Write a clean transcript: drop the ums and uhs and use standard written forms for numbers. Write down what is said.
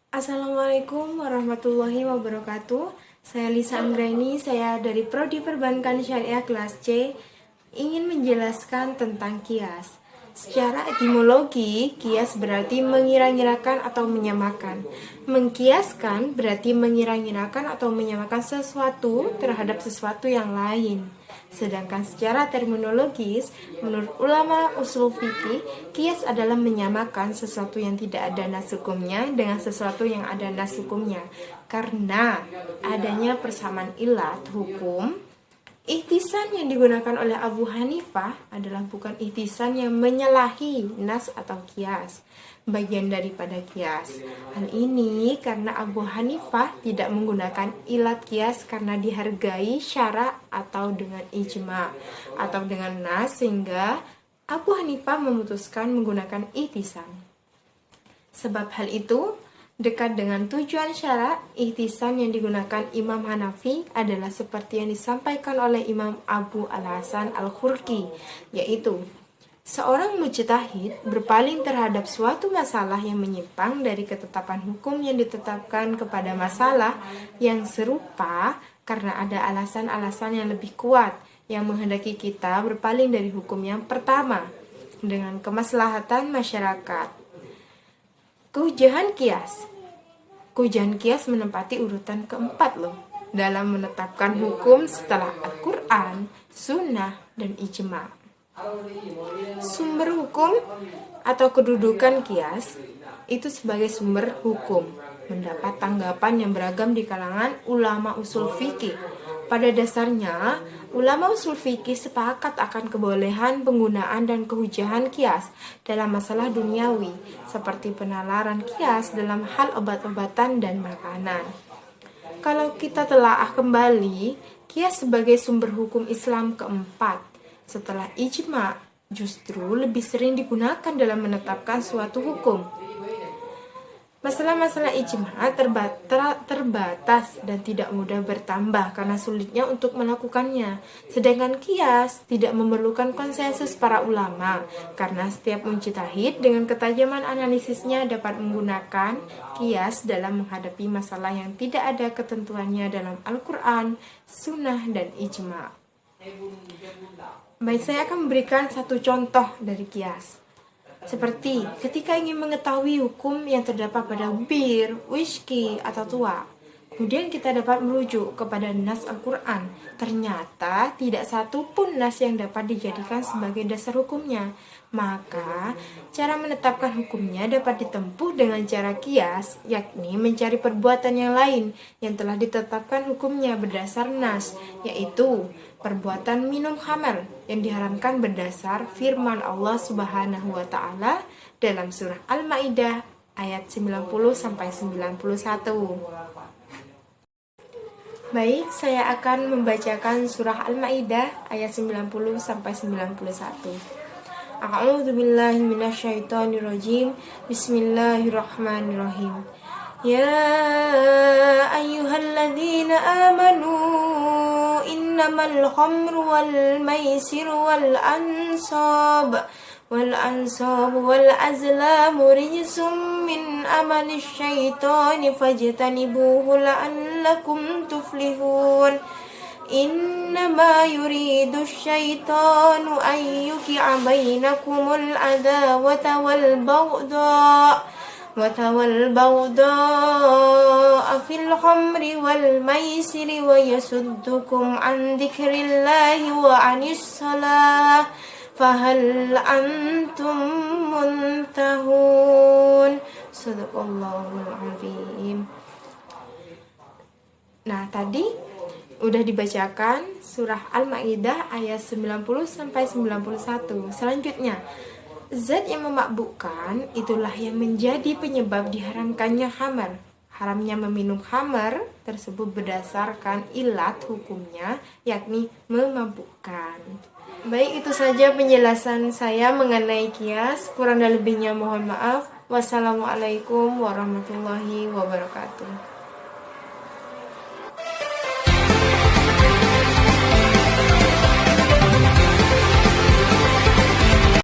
Assalamualaikum warahmatullahi wabarakatuh. Saya Lisa Anggraini, saya dari Prodi Perbankan Syariah kelas C, ingin menjelaskan tentang kias. Secara etimologi, kias berarti mengira-ngirakan atau menyamakan. Mengkiaskan berarti mengira-ngirakan atau menyamakan sesuatu terhadap sesuatu yang lain. Sedangkan secara terminologis, menurut ulama usul fikih, kias adalah menyamakan sesuatu yang tidak ada nas hukumnya dengan sesuatu yang ada nas hukumnya. Karena adanya persamaan ilat hukum, ihtisan yang digunakan oleh Abu Hanifah adalah bukan ihtisan yang menyalahi nas atau kias, bagian daripada kias. Hal ini karena Abu Hanifah tidak menggunakan ilat kias karena dihargai syara atau dengan ijma atau dengan nas, sehingga Abu Hanifah memutuskan menggunakan ihtisan. Sebab hal itu dekat dengan tujuan syara, ihtisan yang digunakan Imam Hanafi adalah seperti yang disampaikan oleh Imam Abu Al-Hasan Al-Khurqi, yaitu seorang mujtahid berpaling terhadap suatu masalah yang menyimpang dari ketetapan hukum yang ditetapkan kepada masalah yang serupa karena ada alasan-alasan yang lebih kuat yang menghendaki kita berpaling dari hukum yang pertama dengan kemaslahatan masyarakat. Keujahan kias. Keujahan kias menempati urutan keempat dalam menetapkan hukum setelah Al-Quran, Sunnah, dan Ijma. Sumber hukum atau kedudukan kias itu sebagai sumber hukum mendapat tanggapan yang beragam di kalangan ulama usul fikih. Pada dasarnya, ulama usul fikih sepakat akan kebolehan penggunaan dan kehujahan kias dalam masalah duniawi, seperti penalaran kias dalam hal obat-obatan dan makanan. Kalau kita telaah kembali, kias sebagai sumber hukum Islam keempat, setelah ijma, justru lebih sering digunakan dalam menetapkan suatu hukum. Masalah-masalah ijma terbatas dan tidak mudah bertambah karena sulitnya untuk melakukannya. Sedangkan kias tidak memerlukan konsensus para ulama karena setiap mujtahid dengan ketajaman analisisnya dapat menggunakan kias dalam menghadapi masalah yang tidak ada ketentuannya dalam Al-Quran, Sunnah, dan ijma. Baik, saya akan memberikan satu contoh dari kias. Seperti ketika ingin mengetahui hukum yang terdapat pada bir, whisky, atau tua, kemudian kita dapat merujuk kepada nas Al-Quran. Ternyata tidak satu pun nas yang dapat dijadikan sebagai dasar hukumnya. Maka cara menetapkan hukumnya dapat ditempuh dengan cara kias, yakni mencari perbuatan yang lain yang telah ditetapkan hukumnya berdasar nas, yaitu perbuatan minum khamar yang diharamkan berdasar firman Allah Subhanahu wa taala dalam surah Al-Maidah ayat 90-91. Baik, saya akan membacakan surah Al-Maidah ayat 90-91. A'udzu billahi minasyaitonir rajim. Bismillahirrahmanirrahim. Ya ayyuhalladzina amanu innamal khamru wal maisiru wal ansab wal azlamu rijsum min amali syaitani fajtanibuhu la'allakum tuflihun. Innama yuridu syaitanu an yuqi'a bainakumul adawata wal baghdha'a fil khamri wal maisiri wa yasuddukum an dzikrillahi wa anis salah fahal antum muntahun. Sadaqallahul azim. Nah, tadi udah dibacakan surah Al-Maidah ayat 90-91. Selanjutnya, zat yang memabukkan itulah yang menjadi penyebab diharamkannya khamar. Haramnya meminum khamar tersebut berdasarkan ilat hukumnya, yakni memabukkan. Baik, itu saja penjelasan saya mengenai kias. Kurang dan lebihnya mohon maaf. Wassalamualaikum warahmatullahi wabarakatuh.